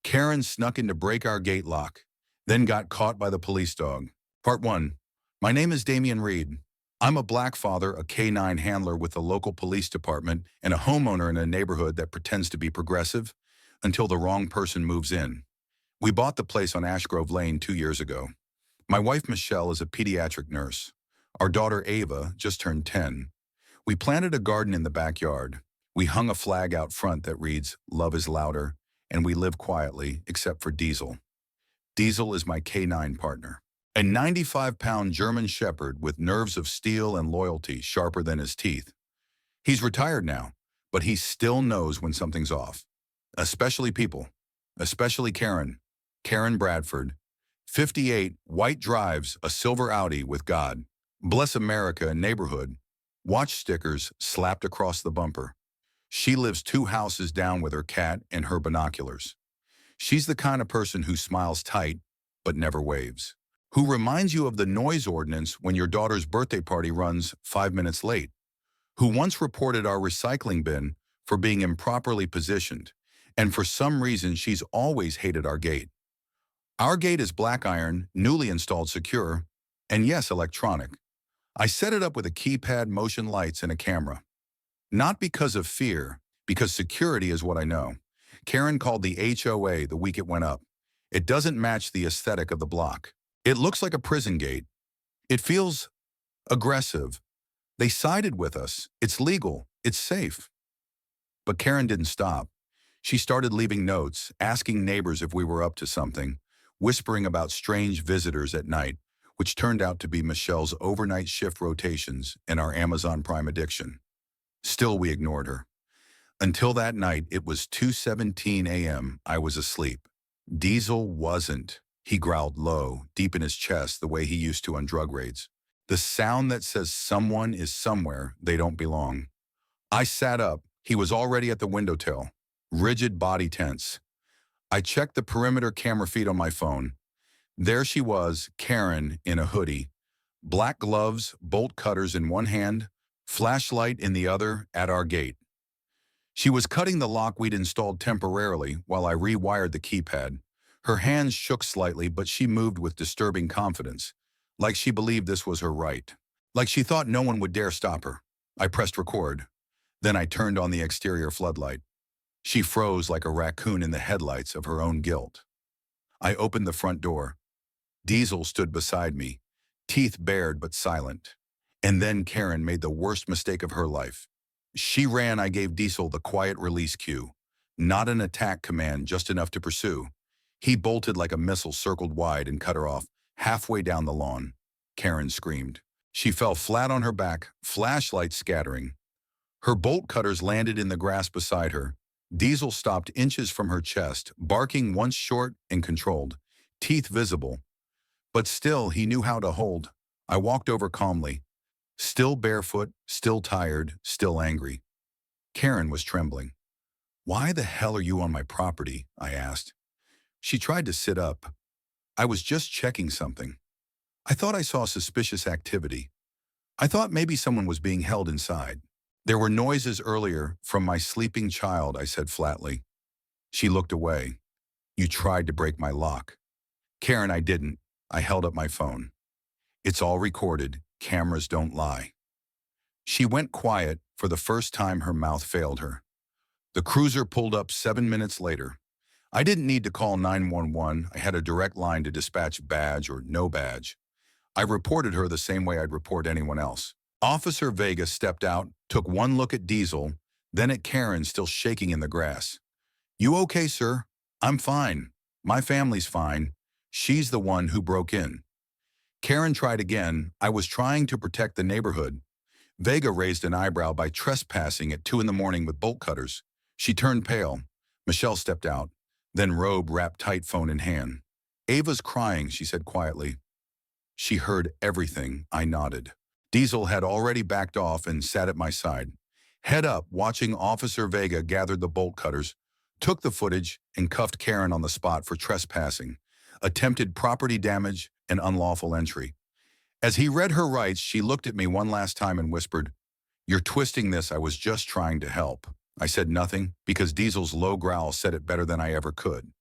Karen snuck in to break our gate lock, then got caught by the police dog. Part 1. My name is Damian Reed. I'm a black father, a K-9 handler with the local police department, and a homeowner in a neighborhood that pretends to be progressive until the wrong person moves in. We bought the place on Ashgrove Lane 2 years ago. My wife, Michelle, is a pediatric nurse. Our daughter, Ava, just turned 10. We planted a garden in the backyard. We hung a flag out front that reads, "Love is louder," and we live quietly, except for Diesel. Diesel is my K-9 partner. A 95-pound German shepherd with nerves of steel and loyalty sharper than his teeth. He's retired now, but he still knows when something's off. Especially people. Especially Karen. Karen Bradford. 58, white, drives a silver Audi with God Bless America neighborhood. Watch stickers slapped across the bumper. She lives 2 houses down with her cat and her binoculars. She's the kind of person who smiles tight but never waves. Who reminds you of the noise ordinance when your daughter's birthday party runs 5 minutes late. Who once reported our recycling bin for being improperly positioned, and for some reason she's always hated our gate. Our gate is black iron, newly installed secure, and yes, electronic. I set it up with a keypad, motion lights, and a camera. Not because of fear, because security is what I know. Karen called the HOA the week it went up. It doesn't match the aesthetic of the block. It looks like a prison gate. It feels aggressive. They sided with us. It's legal. It's safe. But Karen didn't stop. She started leaving notes, asking neighbors if we were up to something, whispering about strange visitors at night, which turned out to be Michelle's overnight shift rotations and our Amazon Prime addiction. Still, we ignored her. Until that night, it was 2:17 a.m. I was asleep. Diesel wasn't. He growled low, deep in his chest, the way he used to on drug raids. The sound that says someone is somewhere they don't belong. I sat up. He was already at the window till, rigid, body tense. I checked the perimeter camera feed on my phone. There she was, Karen, in a hoodie, black gloves, bolt cutters in one hand, flashlight in the other, at our gate. She was cutting the lock we'd installed temporarily while I rewired the keypad. Her hands shook slightly, but she moved with disturbing confidence, like she believed this was her right, like she thought no one would dare stop her. I pressed record. Then I turned on the exterior floodlight. She froze like a raccoon in the headlights of her own guilt. I opened the front door. Diesel stood beside me, teeth bared but silent. And then Karen made the worst mistake of her life. She ran. I gave Diesel the quiet release cue. Not an attack command, just enough to pursue. He bolted like a missile, circled wide, and cut her off halfway down the lawn. Karen screamed. She fell flat on her back, flashlight scattering. Her bolt cutters landed in the grass beside her. Diesel stopped inches from her chest, barking once short and controlled, teeth visible. But still, he knew how to hold. I walked over calmly. Still barefoot, still tired, still angry. Karen was trembling. "Why the hell are you on my property?" I asked. She tried to sit up. "I was just checking something. I thought I saw suspicious activity. I thought maybe someone was being held inside." "There were noises earlier from my sleeping child," I said flatly. She looked away. "You tried to break my lock." "Karen, I didn't." I held up my phone. "It's all recorded. Cameras don't lie." She went quiet. For the first time, her mouth failed her. The cruiser pulled up 7 minutes later. I didn't need to call 911. I had a direct line to dispatch, badge or no badge. I reported her the same way I'd report anyone else. Officer Vega stepped out, took one look at Diesel, then at Karen still shaking in the grass. "You okay, sir?" "I'm fine. My family's fine. She's the one who broke in." Karen tried again. "I was trying to protect the neighborhood." Vega raised an eyebrow. "By trespassing at 2 in the morning with bolt cutters." She turned pale. Michelle stepped out, then robe wrapped tight, phone in hand. "Ava's crying," she said quietly. "She heard everything." I nodded. Diesel had already backed off and sat at my side. Head up, watching. Officer Vega gathered the bolt cutters, took the footage, and cuffed Karen on the spot for trespassing, attempted property damage, and unlawful entry. As he read her rights, she looked at me one last time and whispered, "You're twisting this. I was just trying to help." I said nothing because Diesel's low growl said it better than I ever could.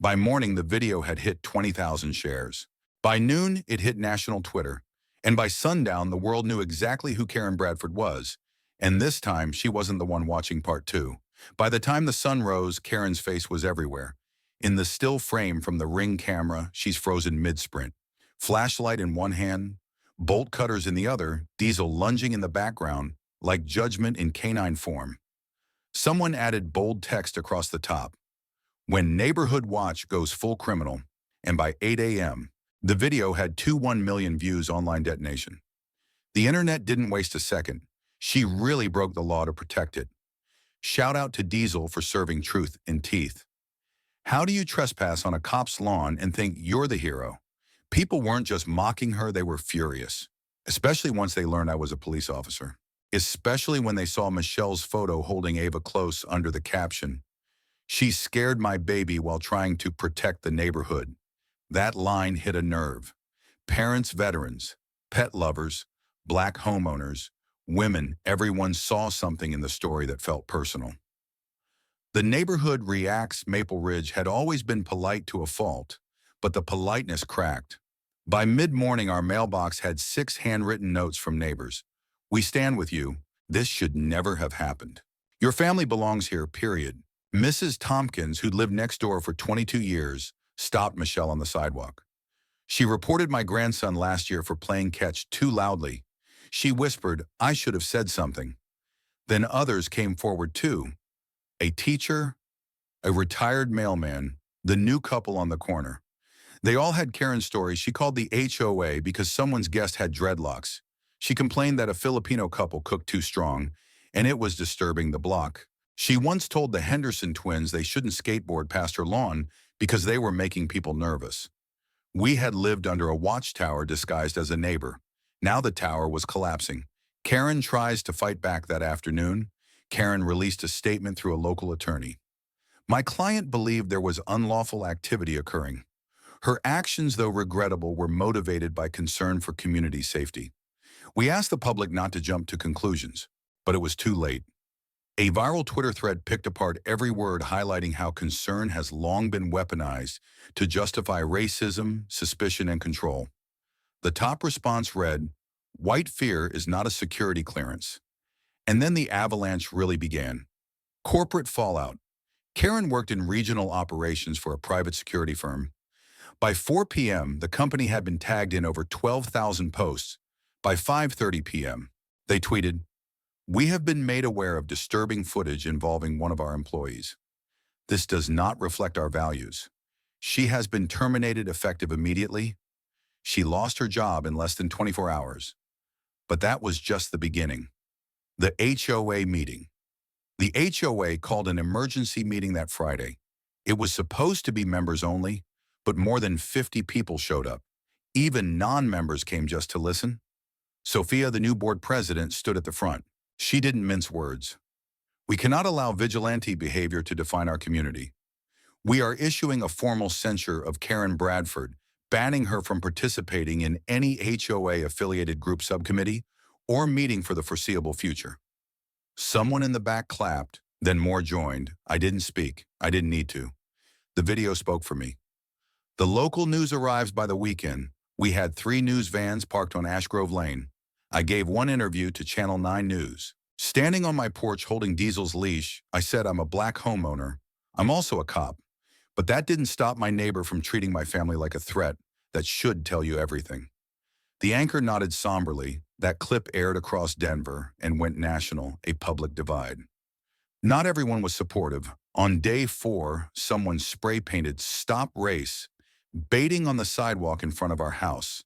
By morning, the video had hit 20,000 shares. By noon, it hit national Twitter. And by sundown, the world knew exactly who Karen Bradford was. And this time, she wasn't the one watching part two. By the time the sun rose, Karen's face was everywhere. In the still frame from the Ring camera, she's frozen mid-sprint. Flashlight in one hand, bolt cutters in the other, Diesel lunging in the background, like judgment in canine form. Someone added bold text across the top. When Neighborhood Watch goes full criminal, and by 8 a.m., the video had 21 million views online detonation. The internet didn't waste a second. She really broke the law to protect it. Shout out to Diesel for serving truth in teeth. How do you trespass on a cop's lawn and think you're the hero? People weren't just mocking her, they were furious. Especially once they learned I was a police officer. Especially when they saw Michelle's photo holding Ava close under the caption, "She scared my baby while trying to protect the neighborhood." That line hit a nerve. Parents, veterans, pet lovers, black homeowners, women, everyone saw something in the story that felt personal. The neighborhood reacts Maple Ridge had always been polite to a fault, but the politeness cracked. By mid-morning, our mailbox had 6 handwritten notes from neighbors. "We stand with you. This should never have happened. Your family belongs here, period." Mrs. Tompkins, who'd lived next door for 22 years, stopped Michelle on the sidewalk. "She reported my grandson last year for playing catch too loudly. She whispered, I should have said something." Then others came forward too. A teacher, a retired mailman, the new couple on the corner. They all had Karen's story. She called the HOA because someone's guest had dreadlocks. She complained that a Filipino couple cooked too strong, and it was disturbing the block. She once told the Henderson twins they shouldn't skateboard past her lawn because they were making people nervous. We had lived under a watchtower disguised as a neighbor. Now the tower was collapsing. Karen tries to fight back that afternoon. Karen released a statement through a local attorney. "My client believed there was unlawful activity occurring. Her actions, though regrettable, were motivated by concern for community safety. We asked the public not to jump to conclusions, but it was too late." A viral Twitter thread picked apart every word, highlighting how concern has long been weaponized to justify racism, suspicion, and control. The top response read, "White fear is not a security clearance." And then the avalanche really began. Corporate fallout. Karen worked in regional operations for a private security firm. By 4 p.m., the company had been tagged in over 12,000 posts. By 5:30 p.m., they tweeted, "We have been made aware of disturbing footage involving one of our employees. This does not reflect our values. She has been terminated effective immediately. She lost her job in less than 24 hours. But that was just the beginning." The HOA meeting. The HOA called an emergency meeting that Friday. It was supposed to be members only, but more than 50 people showed up. Even non-members came just to listen. Sophia, the new board president, stood at the front. She didn't mince words. "We cannot allow vigilante behavior to define our community. We are issuing a formal censure of Karen Bradford, banning her from participating in any HOA-affiliated group subcommittee or meeting for the foreseeable future." Someone in the back clapped, then more joined. I didn't speak. I didn't need to. The video spoke for me. The local news arrives by the weekend. We had 3 news vans parked on Ashgrove Lane. I gave one interview to Channel 9 News. Standing on my porch holding Diesel's leash, I said, "I'm a black homeowner. I'm also a cop." But that didn't stop my neighbor from treating my family like a threat that should tell you everything. The anchor nodded somberly. That clip aired across Denver and went national, a public divide. Not everyone was supportive. On day 4, someone spray-painted "Stop Race," baiting on the sidewalk in front of our house.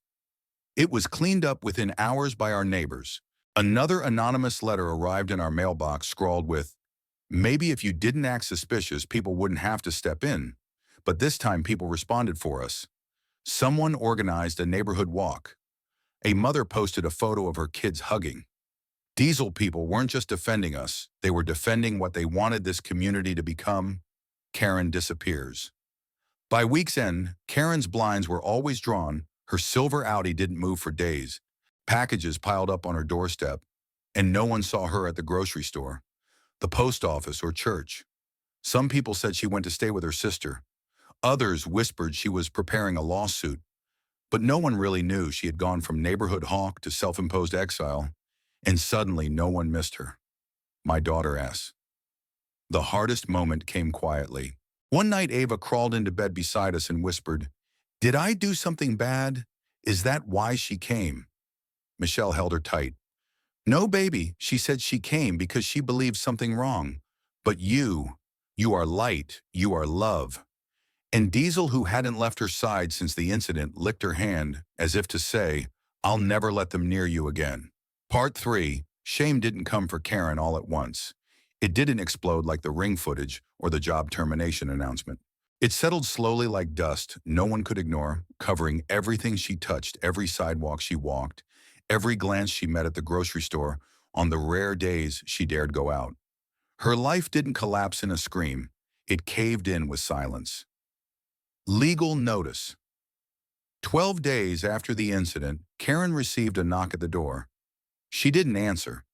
It was cleaned up within hours by our neighbors. Another anonymous letter arrived in our mailbox scrawled with, "Maybe if you didn't act suspicious, people wouldn't have to step in." But this time people responded for us. Someone organized a neighborhood walk. A mother posted a photo of her kids hugging. Diesel people weren't just defending us, they were defending what they wanted this community to become. Karen disappears. By week's end, Karen's blinds were always drawn. Her silver Audi didn't move for days. Packages piled up on her doorstep, and no one saw her at the grocery store, the post office, or church. Some people said she went to stay with her sister. Others whispered she was preparing a lawsuit, but no one really knew she had gone from neighborhood hawk to self-imposed exile, and suddenly no one missed her. My daughter S. The hardest moment came quietly. One night Ava crawled into bed beside us and whispered, "Did I do something bad? Is that why she came?" Michelle held her tight. "No, baby," she said, "she came because she believed something wrong. But you are light, you are love." And Diesel, who hadn't left her side since the incident, licked her hand as if to say, "I'll never let them near you again." Part 3, shame didn't come for Karen all at once. It didn't explode like the ring footage or the job termination announcement. It settled slowly like dust no one could ignore, covering everything she touched, every sidewalk she walked, every glance she met at the grocery store, on the rare days she dared go out. Her life didn't collapse in a scream. It caved in with silence. Legal notice. 12 days after the incident, Karen received a knock at the door. She didn't answer.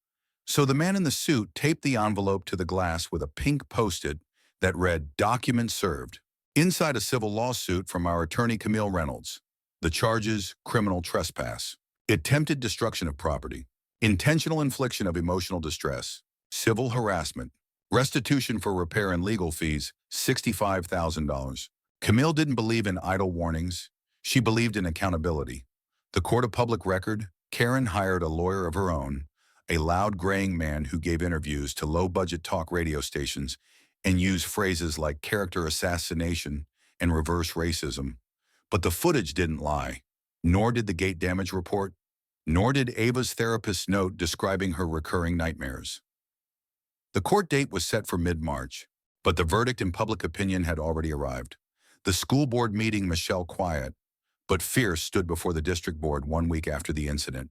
So the man in the suit taped the envelope to the glass with a pink post-it that read, "Document served." Inside, a civil lawsuit from our attorney Camille Reynolds. The charges: criminal trespass, attempted destruction of property, intentional infliction of emotional distress, civil harassment, restitution for repair and legal fees, $65,000. Camille didn't believe in idle warnings. She believed in accountability. The court of public record, Karen hired a lawyer of her own, a loud graying man who gave interviews to low-budget talk radio stations and used phrases like character assassination and reverse racism. But the footage didn't lie, nor did the gate damage report, nor did Ava's therapist's note describing her recurring nightmares. The court date was set for mid-March, but the verdict in public opinion had already arrived. The school board meeting, Michelle quiet, but fierce, stood before the district board 1 week after the incident.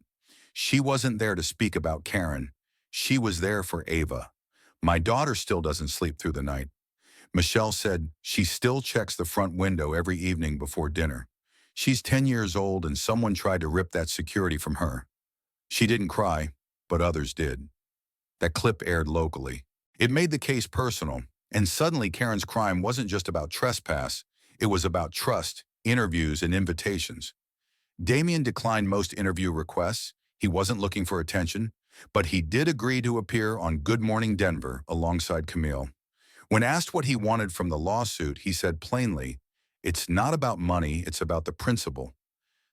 She wasn't there to speak about Karen. She was there for Ava. "My daughter still doesn't sleep through the night." Michelle said she still checks the front window every evening before dinner. She's 10 years old and someone tried to rip that security from her. She didn't cry, but others did. That clip aired locally. It made the case personal, and suddenly Karen's crime wasn't just about trespass. It was about trust, interviews, and invitations. Damien declined most interview requests. He wasn't looking for attention, but he did agree to appear on Good Morning Denver alongside Camille. When asked what he wanted from the lawsuit, he said plainly, "It's not about money, it's about the principle.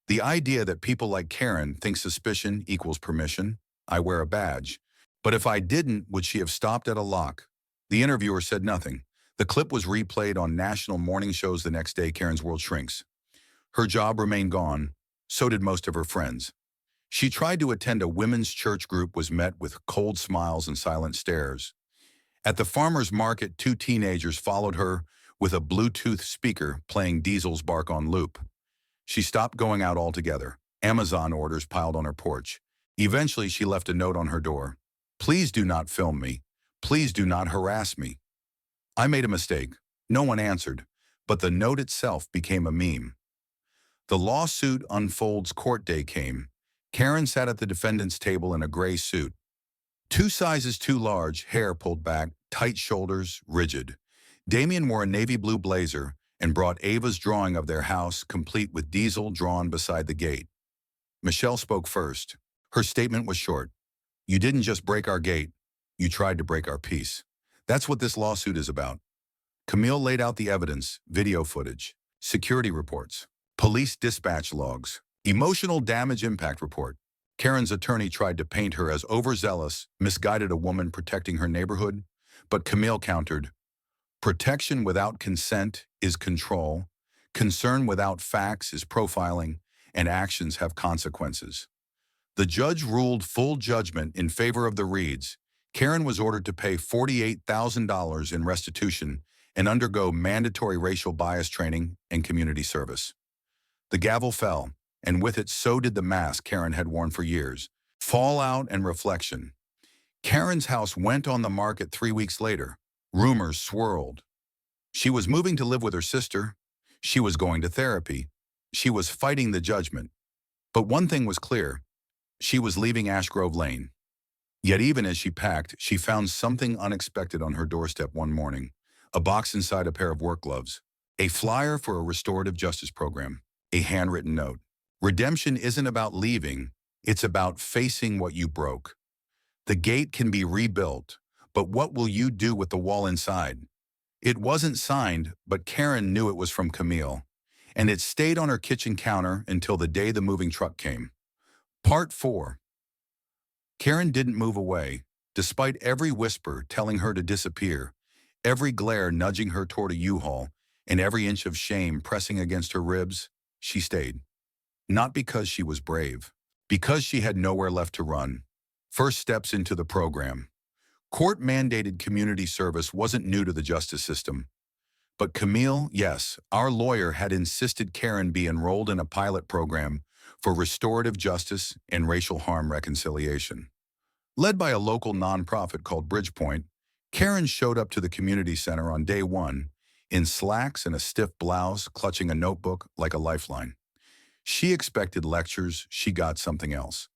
The idea that people like Karen think suspicion equals permission. I wear a badge. But if I didn't, would she have stopped at a lock?" The interviewer said nothing. The clip was replayed on national morning shows the next day. Karen's world shrinks. Her job remained gone. So did most of her friends. She tried to attend a women's church group, was met with cold smiles and silent stares. At the farmer's market, 2 teenagers followed her with a Bluetooth speaker playing Diesel's Bark on loop. She stopped going out altogether. Amazon orders piled on her porch. Eventually, she left a note on her door. "Please do not film me. Please do not harass me." I made a mistake. No one answered, but the note itself became a meme. The lawsuit unfolds. Court day came. Karen sat at the defendant's table in a gray suit. 2 sizes too large, hair pulled back, tight shoulders, rigid. Damien wore a navy blue blazer and brought Ava's drawing of their house, complete with Diesel drawn beside the gate. Michelle spoke first. Her statement was short. "You didn't just break our gate, you tried to break our peace. That's what this lawsuit is about." Camille laid out the evidence: video footage, security reports, police dispatch logs, emotional damage impact report. Karen's attorney tried to paint her as overzealous, misguided, a woman protecting her neighborhood, but Camille countered, "Protection without consent is control, concern without facts is profiling, and actions have consequences." The judge ruled full judgment in favor of the Reeds. Karen was ordered to pay $48,000 in restitution and undergo mandatory racial bias training and community service. The gavel fell, and with it so did the mask Karen had worn for years. Fallout and reflection. Karen's house went on the market 3 weeks later. Rumors swirled. She was moving to live with her sister. She was going to therapy. She was fighting the judgment. But one thing was clear. She was leaving Ashgrove Lane. Yet even as she packed, she found something unexpected on her doorstep one morning. A box inside a pair of work gloves. A flyer for a restorative justice program. A handwritten note. Redemption isn't about leaving, it's about facing what you broke. The gate can be rebuilt, but what will you do with the wall inside? It wasn't signed, but Karen knew it was from Camille, and it stayed on her kitchen counter until the day the moving truck came. Part 4. Karen didn't move away, despite every whisper telling her to disappear, every glare nudging her toward a U-Haul, and every inch of shame pressing against her ribs. She stayed. Not because she was brave, because she had nowhere left to run. First steps into the program. Court-mandated community service wasn't new to the justice system. But Camille, yes, our lawyer, had insisted Karen be enrolled in a pilot program for restorative justice and racial harm reconciliation. Led by a local nonprofit called Bridgepoint, Karen showed up to the community center on day 1 in slacks and a stiff blouse, clutching a notebook like a lifeline. She expected lectures, she got something else.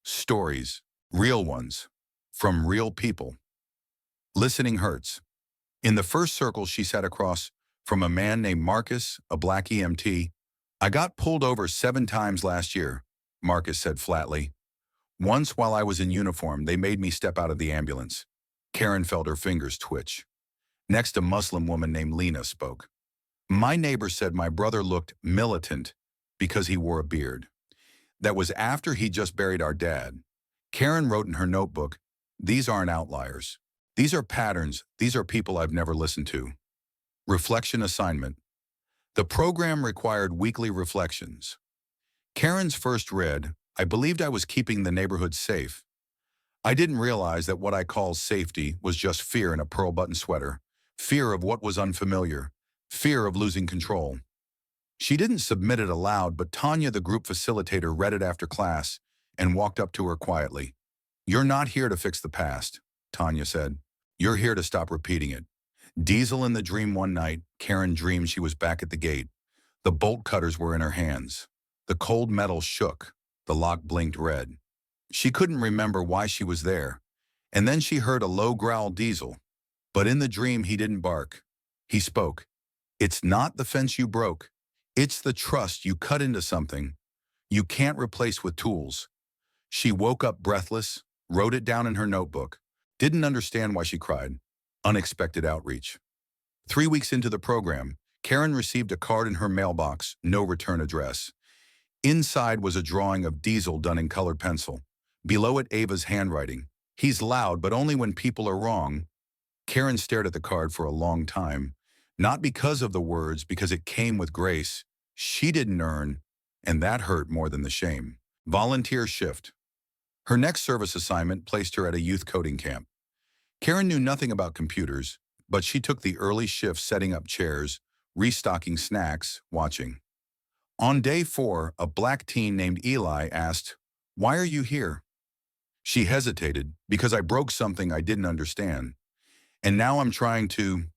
Stories, real ones, from real people. Listening hurts. In the first circle she sat across from a man named Marcus, a black EMT. "I got pulled over 7 times last year," Marcus said flatly. "Once while I was in uniform, they made me step out of the ambulance." Karen felt her fingers twitch. Next, a Muslim woman named Lena spoke. "My neighbor said my brother looked militant because he wore a beard. That was after he just buried our dad." Karen wrote in her notebook, "These aren't outliers. These are patterns. These are people I've never listened to." Reflection assignment. The program required weekly reflections. Karen's first read, "I believed I was keeping the neighborhood safe. I didn't realize that what I call safety was just fear in a pearl button sweater, fear of what was unfamiliar, fear of losing control." She didn't submit it aloud, but Tanya, the group facilitator, read it after class and walked up to her quietly. "You're not here to fix the past," Tanya said. "You're here to stop repeating it." Diesel in the dream one night, Karen dreamed she was back at the gate. The bolt cutters were in her hands. The cold metal shook. The lock blinked red. She couldn't remember why she was there. And then she heard a low growl Diesel. But in the dream, he didn't bark. He spoke. "It's not the fence you broke. It's the trust you cut into something you can't replace with tools." She woke up breathless, wrote it down in her notebook. Didn't understand why she cried. Unexpected outreach. 3 weeks into the program, Karen received a card in her mailbox, no return address. Inside was a drawing of Diesel done in colored pencil. Below it, Ava's handwriting. "He's loud, but only when people are wrong." Karen stared at the card for a long time. Not because of the words, because it came with grace. She didn't earn, and that hurt more than the shame. Volunteer shift. Her next service assignment placed her at a youth coding camp. Karen knew nothing about computers, but she took the early shift setting up chairs, restocking snacks, watching. On day 4, a black teen named Eli asked, "Why are you here?" She hesitated, "Because I broke something I didn't understand. And now I'm trying to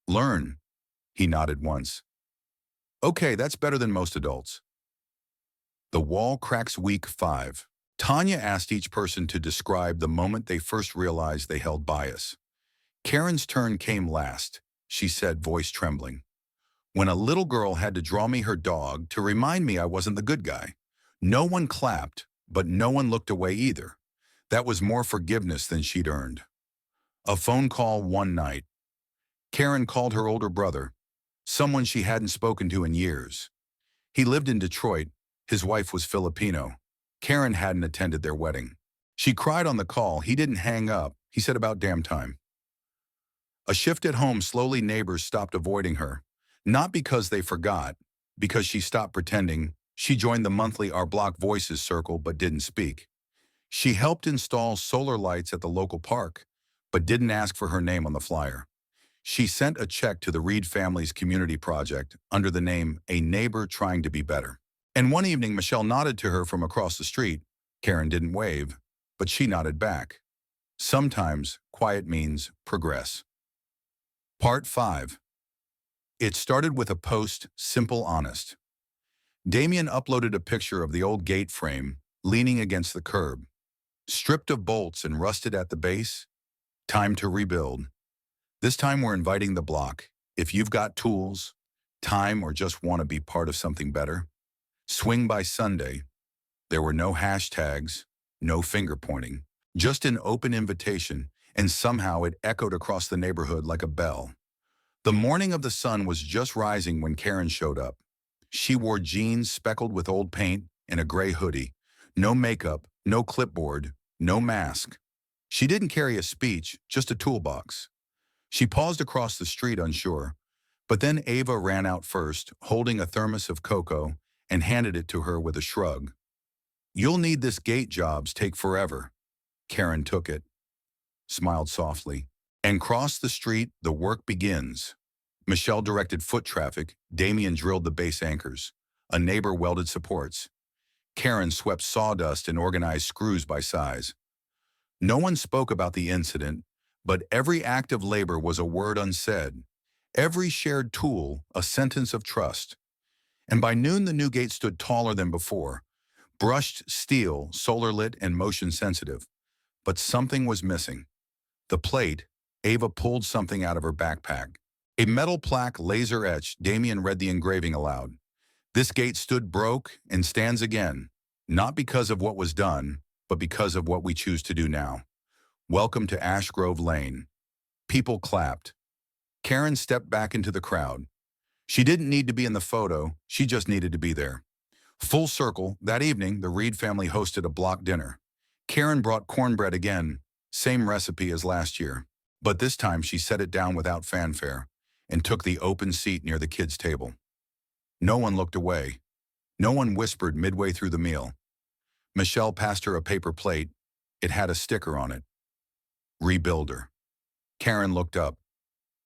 learn." He nodded once. "Okay, that's better than most adults." The wall cracks week 5. Tanya asked each person to describe the moment they first realized they held bias. Karen's turn came last. She said, voice trembling. "When a little girl had to draw me her dog to remind me I wasn't the good guy. No one clapped, but no one looked away either. That was more forgiveness than she'd earned." A phone call one night. Karen called her older brother, someone she hadn't spoken to in years. He lived in Detroit. His wife was Filipino. Karen hadn't attended their wedding. She cried on the call. He didn't hang up. He said, "About damn time." A shift at home, slowly neighbors stopped avoiding her. Not because they forgot, because she stopped pretending. She joined the monthly Our Block Voices circle but didn't speak. She helped install solar lights at the local park, but didn't ask for her name on the flyer. She sent a check to the Reed family's community project under the name A Neighbor Trying to Be Better. And one evening, Michelle nodded to her from across the street. Karen didn't wave, but she nodded back. Sometimes quiet means progress. Part 5. It started with a post, simple, honest. Damien uploaded a picture of the old gate frame, leaning against the curb. Stripped of bolts and rusted at the base. Time to rebuild. This time we're inviting the block, If you've got tools, time, or just want to be part of something better, swing by Sunday. There were no hashtags, no finger pointing, just an open invitation, and somehow it echoed across the neighborhood like a bell. The morning of the sun was just rising when Karen showed up. She wore jeans speckled with old paint and a gray hoodie. No makeup, no clipboard, no mask. She didn't carry a speech, just a toolbox. She paused across the street unsure, but then Ava ran out first, holding a thermos of cocoa, and handed it to her with a shrug. "You'll need this gate, jobs take forever." Karen took it, smiled softly, and crossed the street. "The work begins." Michelle directed foot traffic, Damien drilled the base anchors, a neighbor welded supports. Karen swept sawdust and organized screws by size. No one spoke about the incident, but every act of labor was a word unsaid, every shared tool a sentence of trust. And by noon the new gate stood taller than before, brushed steel, solar-lit, and motion-sensitive. But something was missing. The plate. Ava pulled something out of her backpack. A metal plaque, laser-etched. Damien read the engraving aloud. "This gate stood broke and stands again, not because of what was done, but because of what we choose to do now. Welcome to Ash Grove Lane." People clapped. Karen stepped back into the crowd. She didn't need to be in the photo, she just needed to be there. Full circle, that evening, the Reed family hosted a block dinner. Karen brought cornbread again, same recipe as last year. But this time she set it down without fanfare and took the open seat near the kids' table. No one looked away. No one whispered midway through the meal. Michelle passed her a paper plate. It had a sticker on it. "Rebuilder." Karen looked up.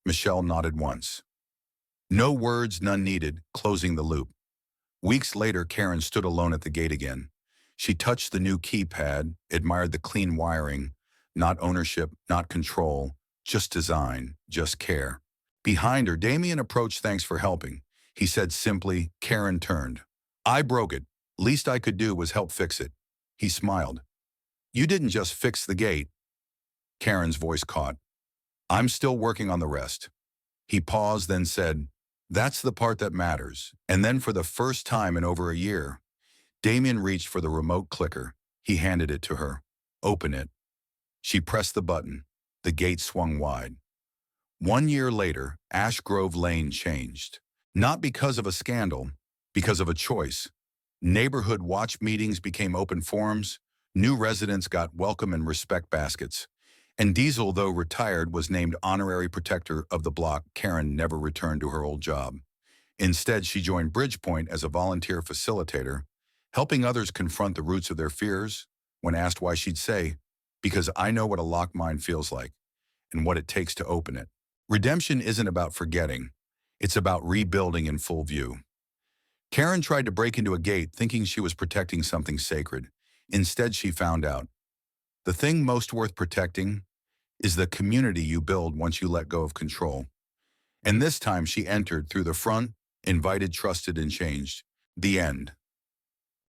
Michelle nodded once. No words, none needed, closing the loop. Weeks later, Karen stood alone at the gate again. She touched the new keypad, admired the clean wiring. Not ownership, not control, just design, just care. Behind her, Damien approached. "Thanks for helping," he said simply. Karen turned. "I broke it. Least I could do was help fix it." He smiled. "You didn't just fix the gate." Karen's voice caught. "I'm still working on the rest." He paused, then said, "That's the part that matters." And then for the first time in over a year, Damien reached for the remote clicker. He handed it to her. "Open it." She pressed the button. The gate swung wide. 1 year later, Ash Grove Lane changed. Not because of a scandal, because of a choice. Neighborhood watch meetings became open forums. New residents got welcome and respect baskets. And Diesel, though retired, was named honorary protector of the block. Karen never returned to her old job. Instead, she joined Bridgepoint as a volunteer facilitator, helping others confront the roots of their fears. When asked why, she'd say, "Because I know what a locked mind feels like and what it takes to open it." Redemption isn't about forgetting. It's about rebuilding in full view. Karen tried to break into a gate thinking she was protecting something sacred. Instead, she found out the thing most worth protecting is the community you build once you let go of control. And this time she entered through the front, invited, trusted, and changed. The end.